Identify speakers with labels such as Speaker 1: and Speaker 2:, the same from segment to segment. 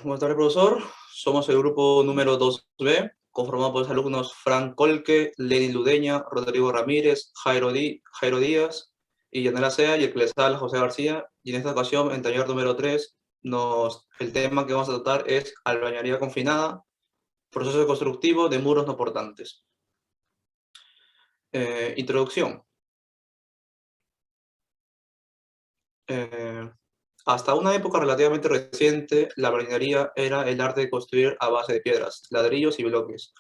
Speaker 1: Buenas tardes, profesor. Somos el grupo número 2B, conformado por los alumnos Frank Colque, Lenin Ludeña, Rodrigo Ramírez, Jairo Díaz y Yanela Sea, y el que les habla, José García. Y en esta ocasión, en taller número 3, el tema que vamos a tratar es albañilería confinada, proceso constructivo de muros no portantes. Introducción. Hasta una época relativamente reciente, la albañilería era el arte de construir a base de piedras, ladrillos y bloques.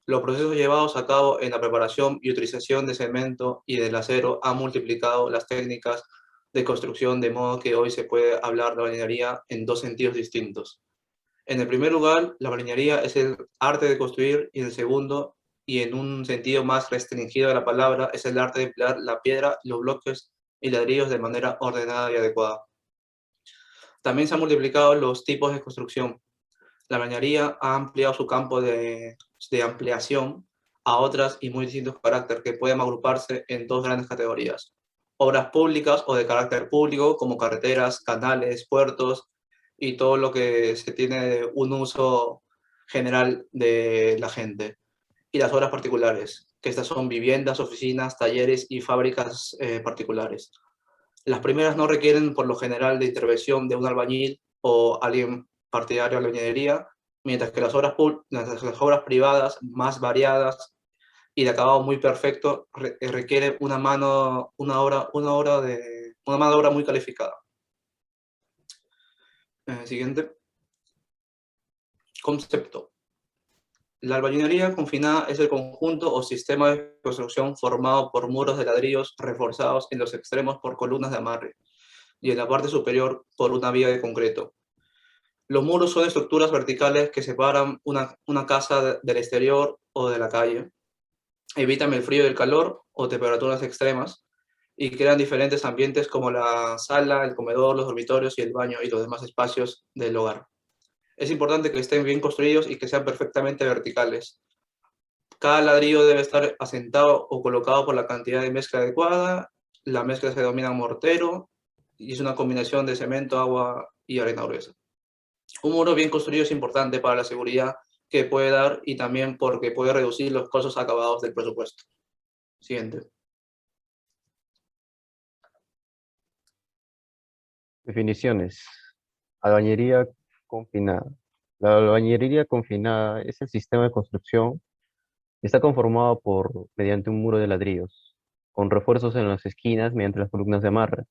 Speaker 1: Los procesos llevados a cabo en la preparación y utilización de cemento y del acero han multiplicado las técnicas de construcción, de modo que hoy se puede hablar de albañilería en dos sentidos distintos. En el primer lugar, la albañilería es el arte de construir, y en el segundo, y en un sentido más restringido de la palabra, es el arte de emplear la piedra, los bloques y ladrillos de manera ordenada y adecuada. También se han multiplicado los tipos de construcción. La albañilería ha ampliado su campo de ampliación a otras y muy distintos caracteres que pueden agruparse en dos grandes categorías: obras públicas o de carácter público, como carreteras, canales, puertos y todo lo que se tiene un uso general de la gente; y las obras particulares, que estas son viviendas, oficinas, talleres y fábricas particulares. Las primeras no requieren por lo general de intervención de un albañil o alguien partidario de la albañilería, mientras que las obras privadas más variadas y de acabado muy perfecto requieren una mano de obra muy calificada. Siguiente. Concepto. La albañilería confinada es el conjunto o sistema de construcción formado por muros de ladrillos reforzados en los extremos por columnas de amarre y en la parte superior por una viga de concreto. Los muros son estructuras verticales que separan una casa del exterior o de la calle, evitan el frío y el calor o temperaturas extremas, y crean diferentes ambientes como la sala, el comedor, los dormitorios y el baño y los demás espacios del hogar. Es importante que estén bien construidos y que sean perfectamente verticales. Cada ladrillo debe estar asentado o colocado por la cantidad de mezcla adecuada. La mezcla se denomina mortero y es una combinación de cemento, agua y arena gruesa. Un muro bien construido es importante para la seguridad que puede dar y también porque puede reducir los costos acabados del presupuesto. Siguiente.
Speaker 2: Definiciones. Albañilería confinada. La albañilería confinada es el sistema de construcción que está conformado mediante un muro de ladrillos, con refuerzos en las esquinas mediante las columnas de amarre,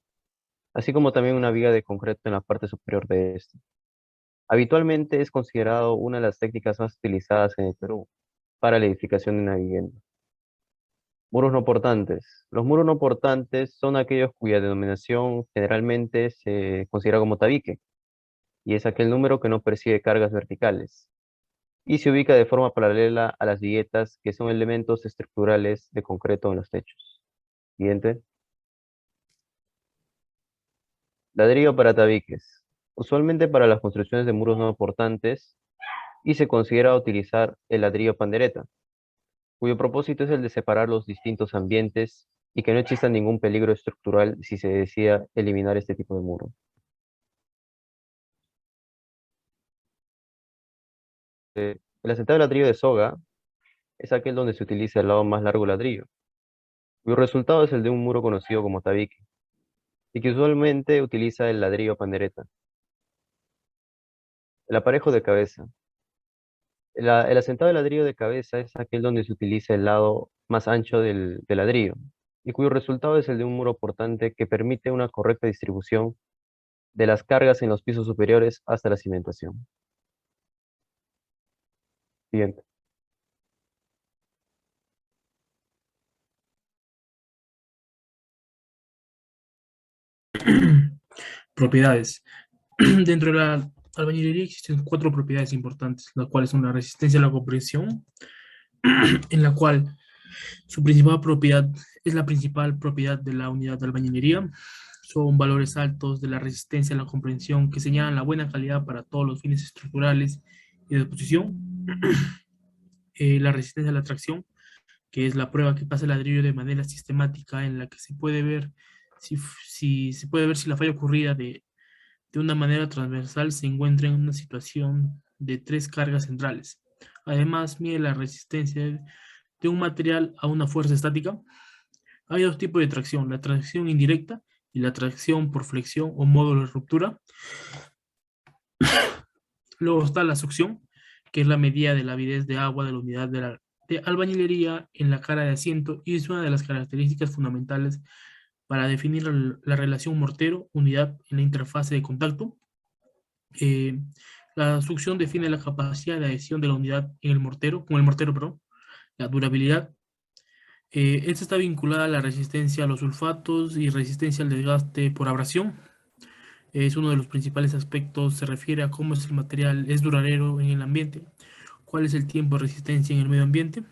Speaker 2: así como también una viga de concreto en la parte superior de este. Habitualmente es considerado una de las técnicas más utilizadas en el Perú para la edificación de una vivienda. Muros no portantes. Los muros no portantes son aquellos cuya denominación generalmente se considera como tabique, y es aquel número que no percibe cargas verticales y se ubica de forma paralela a las viguetas, que son elementos estructurales de concreto en los techos. Siguiente. Ladrillo para tabiques. Usualmente para las construcciones de muros no portantes, y se considera utilizar el ladrillo pandereta, cuyo propósito es el de separar los distintos ambientes y que no exista ningún peligro estructural si se decida eliminar este tipo de muro. El asentado ladrillo de soga es aquel donde se utiliza el lado más largo del ladrillo, cuyo resultado es el de un muro conocido como tabique, y que usualmente utiliza el ladrillo pandereta. El aparejo de cabeza. El asentado de ladrillo de cabeza es aquel donde se utiliza el lado más ancho del ladrillo, y cuyo resultado es el de un muro portante que permite una correcta distribución de las cargas en los pisos superiores hasta la cimentación. Siguiente.
Speaker 3: Propiedades. Dentro de la albañilería existen cuatro propiedades importantes, las cuales son la resistencia a la compresión, en la cual su principal propiedad es la principal propiedad de la unidad de albañilería. Son valores altos de la resistencia a la comprensión que señalan la buena calidad para todos los fines estructurales y de exposición. La resistencia a la tracción, que es la prueba que pasa el ladrillo de manera sistemática, en la que se puede ver si la falla ocurrida de de una manera transversal se encuentra en una situación de 3 cargas centrales. Además, mide la resistencia de un material a una fuerza estática. Hay 2 tipos de tracción, la tracción indirecta y la tracción por flexión o módulo de ruptura. Luego está la succión, que es la medida de la avidez de agua de la unidad de albañilería en la cara de asiento y es una de las características fundamentales para definir la relación mortero-unidad en la interfase de contacto. La succión define la capacidad de adhesión de la unidad en el mortero, con el mortero, perdón, la durabilidad. Esta está vinculada a la resistencia a los sulfatos y resistencia al desgaste por abrasión. Es uno de los principales aspectos, se refiere a cómo el material es duradero en el ambiente, cuál es el tiempo de resistencia en el medio ambiente.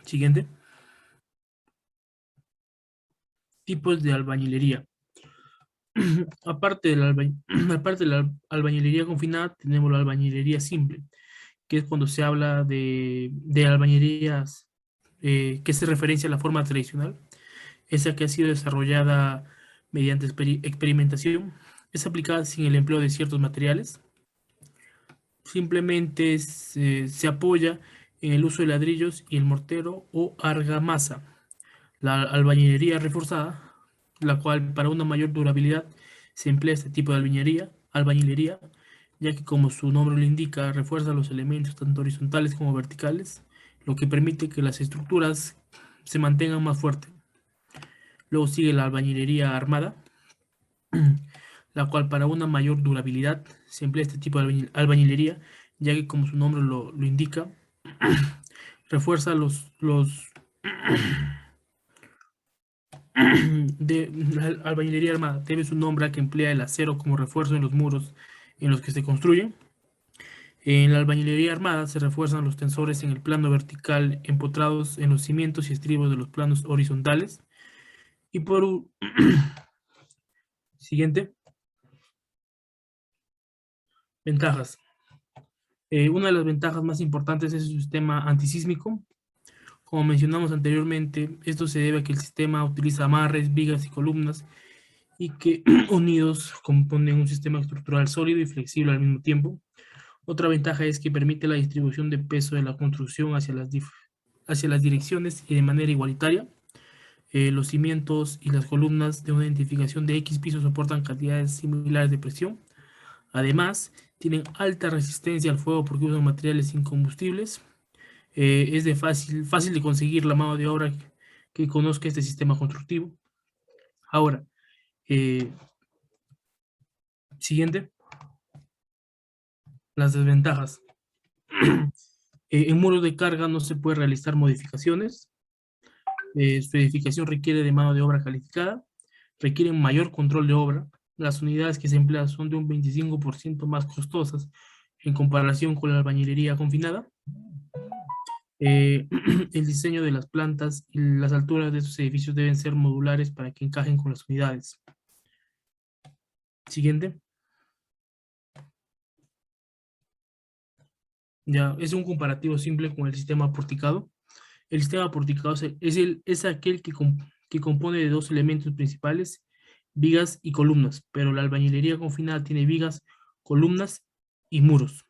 Speaker 3: Siguiente. Tipos de albañilería. Aparte de la albañilería confinada, tenemos la albañilería simple, que es cuando se habla de albañilerías que se referencia a la forma tradicional, esa que ha sido desarrollada mediante experimentación, es aplicada sin el empleo de ciertos materiales. Simplemente se apoya en el uso de ladrillos y el mortero o argamasa. La albañilería reforzada, la cual para una mayor durabilidad se emplea este tipo de albañilería, ya que como su nombre lo indica, refuerza los elementos tanto horizontales como verticales, lo que permite que las estructuras se mantengan más fuertes. Luego sigue la albañilería armada, la cual para una mayor durabilidad se emplea este tipo de albañilería, ya que como su nombre lo indica, refuerza de la albañilería armada. Debe su nombre a que emplea el acero como refuerzo en los muros en los que se construyen. En la albañilería armada se refuerzan los tensores en el plano vertical empotrados en los cimientos y estribos de los planos horizontales. Y por siguiente. Ventajas. Una de las ventajas más importantes es su sistema antisísmico. Como mencionamos anteriormente, esto se debe a que el sistema utiliza amarres, vigas y columnas y que unidos componen un sistema estructural sólido y flexible al mismo tiempo. Otra ventaja es que permite la distribución de peso de la construcción hacia las direcciones y de manera igualitaria. Los cimientos y las columnas de una identificación de X pisos soportan cantidades similares de presión. Además, tienen alta resistencia al fuego porque usan materiales incombustibles. Es fácil de conseguir la mano de obra que conozca este sistema constructivo. Ahora, siguiente. Las desventajas. En muros de carga no se puede realizar modificaciones. Su edificación requiere de mano de obra calificada. Requieren mayor control de obra. Las unidades que se emplean son de un 25% más costosas en comparación con la albañilería confinada. El diseño de las plantas y las alturas de estos edificios deben ser modulares para que encajen con las unidades. Siguiente. Ya, es un comparativo simple con el sistema porticado. El sistema porticado es aquel que compone de 2 elementos principales, vigas y columnas, pero la albañilería confinada tiene vigas, columnas y muros.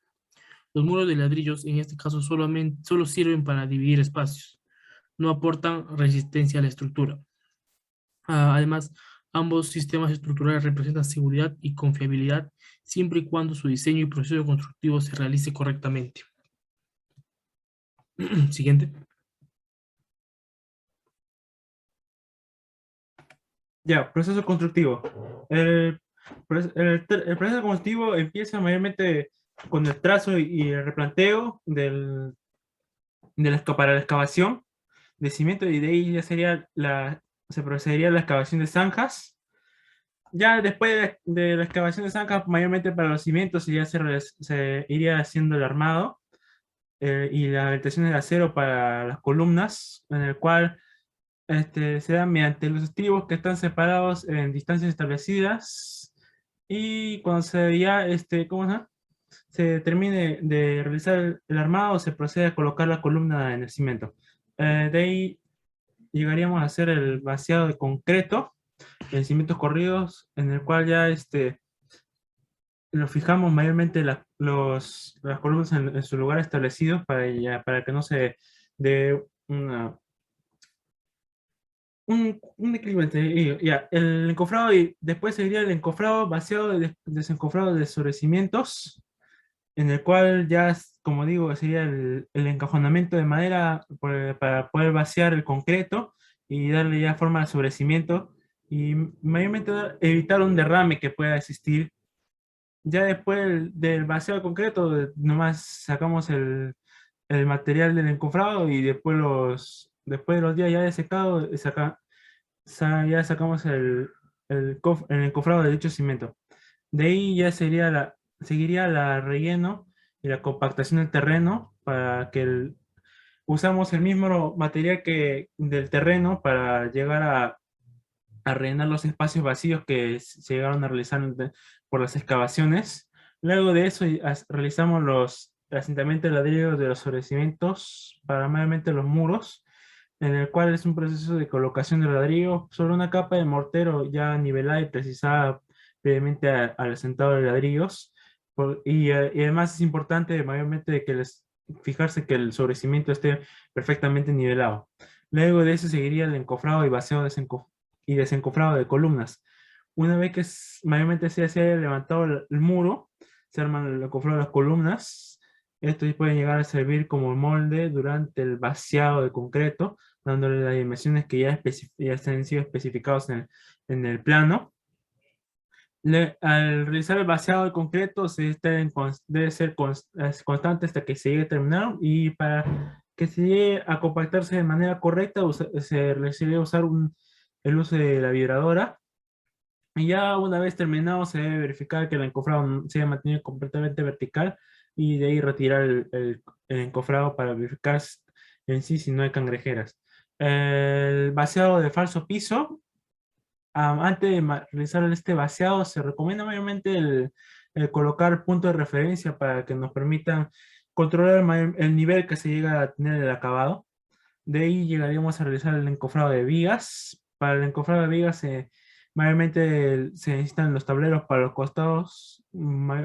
Speaker 3: Los muros de ladrillos en este caso solo sirven para dividir espacios, no aportan resistencia a la estructura. Además, ambos sistemas estructurales representan seguridad y confiabilidad siempre y cuando su diseño y proceso constructivo se realice correctamente. Siguiente.
Speaker 4: Ya, proceso constructivo. El proceso constructivo empieza mayormente con el trazo y el replanteo para la excavación de cimiento, y de ahí ya se procedería a la excavación de zanjas. Ya después de la excavación de zanjas, mayormente para los cimientos, ya se iría haciendo el armado y la habilitación de acero para las columnas, en el cual se da mediante los estribos que están separados en distancias establecidas, y cuando se termine de realizar el armado, se procede a colocar la columna en el cimiento. De ahí llegaríamos a hacer el vaciado de concreto, en cimientos corridos, en el cual ya lo fijamos mayormente las columnas en su lugar establecido para que no se dé un declive entre ellos. Ya, el encofrado y después seguiría el encofrado vaciado, desencofrado de sobre cimientos, en el cual ya, como digo, sería el encajonamiento de madera para poder vaciar el concreto y darle ya forma al sobrecimiento y mayormente evitar un derrame que pueda existir. Ya después del vaciado de concreto, nomás sacamos el material del encofrado y después de los días ya de secado, ya sacamos el encofrado de dicho cimento. De ahí ya seguiría la relleno y la compactación del terreno para que usamos el mismo material que del terreno para llegar a rellenar los espacios vacíos que se llegaron a realizar por las excavaciones. Luego de eso realizamos los asentamientos de ladrillos de los sobrecimientos para mayormente los muros, en el cual es un proceso de colocación de ladrillo sobre una capa de mortero ya nivelada y precisada previamente al asentado de ladrillos. Y además es importante mayormente fijarse que el sobrecimiento esté perfectamente nivelado. Luego de eso seguiría el encofrado y vacío y desencofrado de columnas. Una vez que mayormente se haya levantado el muro, se arman el encofrado de las columnas. Estos pueden llegar a servir como molde durante el vaciado de concreto, dándole las dimensiones que ya han sido especificados en el plano. Al realizar el vaciado de concreto debe ser constante hasta que se llegue a terminar, y para que se llegue a compactarse de manera correcta se requiere usar el uso de la vibradora. Y ya una vez terminado se debe verificar que el encofrado se haya mantenido completamente vertical y de ahí retirar el encofrado para verificar en sí si no hay cangrejeras. El vaciado de falso piso. Antes de realizar este vaciado, se recomienda mayormente el colocar puntos de referencia para que nos permitan controlar el nivel que se llega a tener el acabado. De ahí llegaríamos a realizar el encofrado de vigas. Para el encofrado de vigas, mayormente se necesitan los tableros para los costados,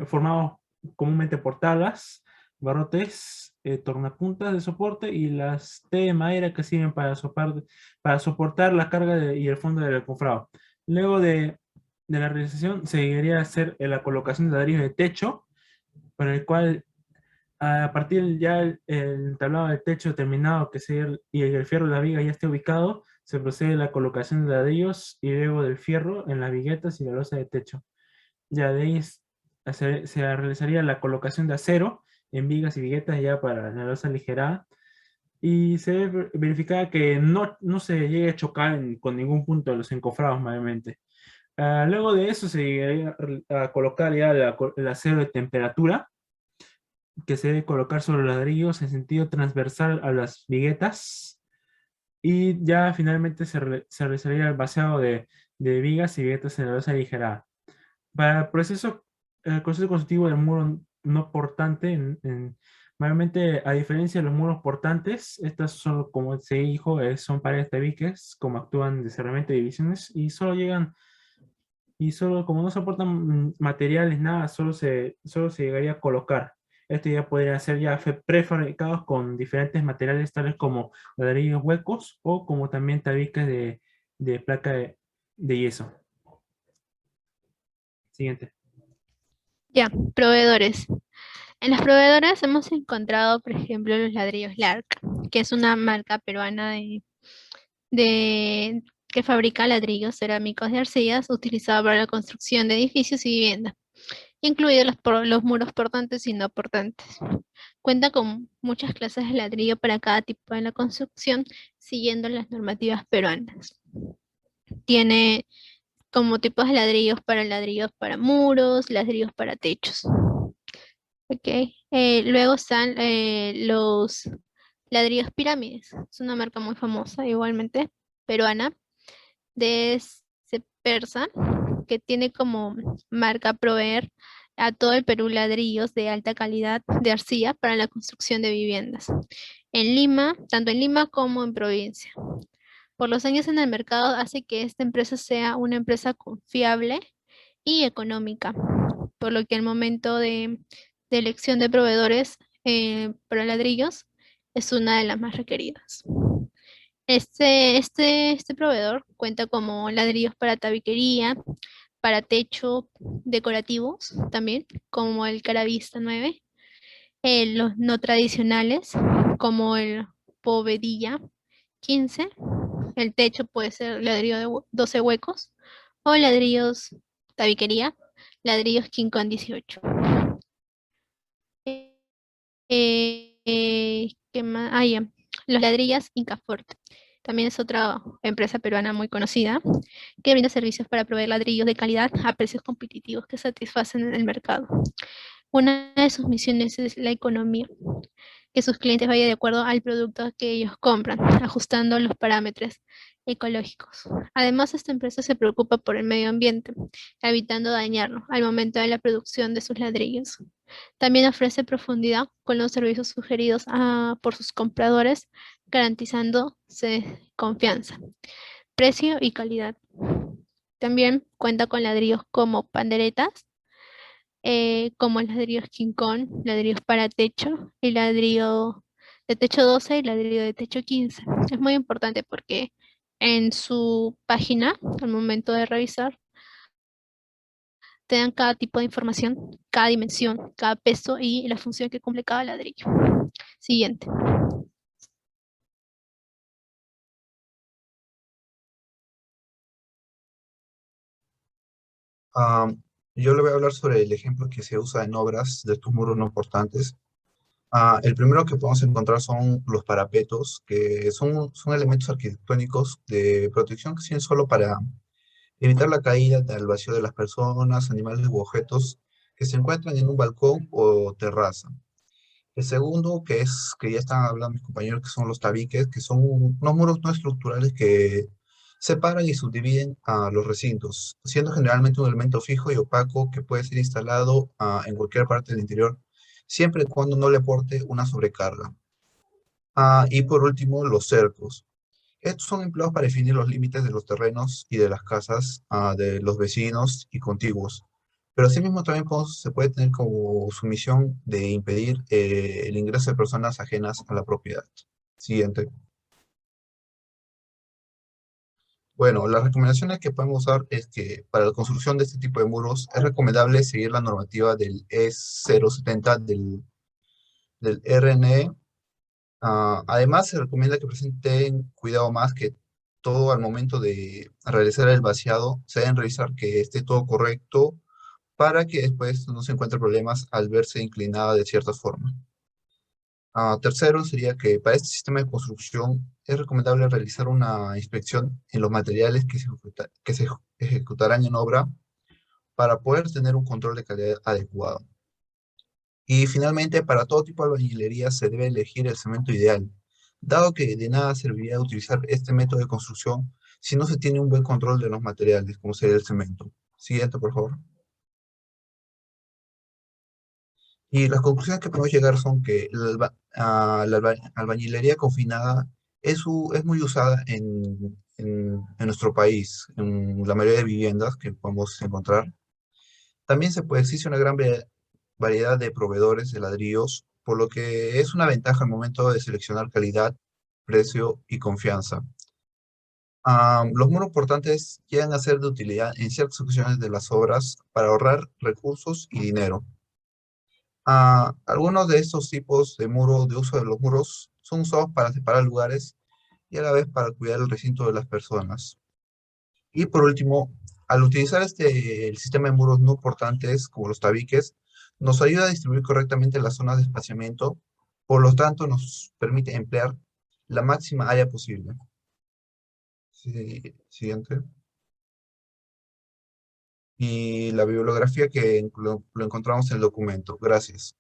Speaker 4: formados comúnmente por tablas, barrotes, tornapuntas de soporte y las T de madera que sirven para soportar la carga y el fondo del encofrado. Luego de la realización, se llegaría a hacer la colocación de ladrillos de techo, para el cual a partir ya el tablado del techo terminado y el fierro de la viga ya esté ubicado, se procede a la colocación de ladrillos y luego del fierro en las viguetas y la losa de techo. Ya de ahí se realizaría la colocación de acero en vigas y viguetas ya para la losa aligerada, y se debe verificar que no se llegue a chocar con ningún punto de los encofrados mayormente. Luego de eso se llegaría a colocar ya el acero de temperatura, que se debe colocar sobre los ladrillos en sentido transversal a las viguetas, y ya finalmente se realizaría el vaciado de vigas y viguetas en la losa aligerada. Para el proceso constructivo del muro no portante, mayormente a diferencia de los muros portantes, estas son, como se dijo, son paredes tabiques, como actúan de cerramiento y divisiones, y solo como no soportan materiales, nada, solo se llegaría a colocar. Esto ya podría ser ya prefabricados con diferentes materiales, tales como ladrillos huecos o como también tabiques de placa de yeso. Siguiente.
Speaker 5: Ya, proveedores. En las proveedoras hemos encontrado, por ejemplo, los ladrillos Lark, que es una marca peruana que fabrica ladrillos cerámicos de arcillas utilizados para la construcción de edificios y viviendas, incluidos los muros portantes y no portantes. Cuenta con muchas clases de ladrillo para cada tipo de la construcción, siguiendo las normativas peruanas. Tiene como tipos de ladrillos para muros, ladrillos para techos. Okay. Luego están los ladrillos pirámides. Es una marca muy famosa, igualmente peruana, de Persa, que tiene como marca proveer a todo el Perú ladrillos de alta calidad de arcilla para la construcción de viviendas. En Lima, tanto en Lima como en provincia. por los años en el mercado hace que esta empresa sea una empresa confiable y económica, por lo que el momento de elección de proveedores para ladrillos es una de las más requeridas. Este proveedor cuenta como ladrillos para tabiquería, para techo decorativos también, como el Caravista 9, los no tradicionales, como el Povedilla 15, el techo puede ser ladrillo de 12 huecos, o ladrillos tabiquería, ladrillos King Kong 18. ¿Qué más? Ah, ya. Los ladrillas Incafort. También es otra empresa peruana muy conocida que brinda servicios para proveer ladrillos de calidad a precios competitivos que satisfacen el mercado. Una de sus misiones es la economía, que sus clientes vayan de acuerdo al producto que ellos compran, ajustando los parámetros ecológicos. Además, esta empresa se preocupa por el medio ambiente, evitando dañarlo al momento de la producción de sus ladrillos. También ofrece profundidad con los servicios sugeridos por sus compradores, garantizándose confianza, precio y calidad. También cuenta con ladrillos como panderetas, como ladrillos King Kong, ladrillos para techo y ladrillo de techo 12 y ladrillo de techo 15. Es muy importante porque en su página, al momento de revisar, te dan cada tipo de información, cada dimensión, cada peso y la función que cumple cada ladrillo. Siguiente.
Speaker 6: Ah, yo le voy a hablar sobre el ejemplo que se usa en obras de estos muros no portantes. El primero que podemos encontrar son los parapetos, que son elementos arquitectónicos de protección que sirven solo para evitar la caída al vacío de las personas, animales u objetos que se encuentran en un balcón o terraza. El segundo, que ya están hablando mis compañeros, que son los tabiques, que son unos muros no estructurales que separan y subdividen a los recintos, siendo generalmente un elemento fijo y opaco que puede ser instalado en cualquier parte del interior, siempre y cuando no le aporte una sobrecarga. Y por último, los cercos. Estos son empleados para definir los límites de los terrenos y de las casas de los vecinos y contiguos. Pero asimismo también se puede tener como su misión de impedir el ingreso de personas ajenas a la propiedad. Siguiente. Bueno, las recomendaciones que podemos usar es que para la construcción de este tipo de muros es recomendable seguir la normativa del E070 del RNE. Además, se recomienda que presenten cuidado más que todo al momento de realizar el vaciado, se deben revisar que esté todo correcto para que después no se encuentren problemas al verse inclinada de cierta forma. Tercero, sería que para este sistema de construcción es recomendable realizar una inspección en los materiales que se ejecutarán en obra para poder tener un control de calidad adecuado. Y finalmente, para todo tipo de albañilería se debe elegir el cemento ideal, dado que de nada serviría utilizar este método de construcción si no se tiene un buen control de los materiales, como sería el cemento. Siguiente, por favor. Y las conclusiones que podemos llegar son que la albañilería confinada es muy usada en nuestro país, en la mayoría de viviendas que podemos encontrar. También existe una gran variedad de proveedores de ladrillos, por lo que es una ventaja al momento de seleccionar calidad, precio y confianza. Los muros portantes llegan a ser de utilidad en ciertas ocasiones de las obras para ahorrar recursos y dinero. Algunos de estos tipos de de uso de los muros, son usados para separar lugares y a la vez para cuidar el recinto de las personas. Y por último, al utilizar el sistema de muros no portantes, como los tabiques, nos ayuda a distribuir correctamente las zonas de espaciamiento, por lo tanto nos permite emplear la máxima área posible. Siguiente. Y la bibliografía que lo encontramos en el documento. Gracias.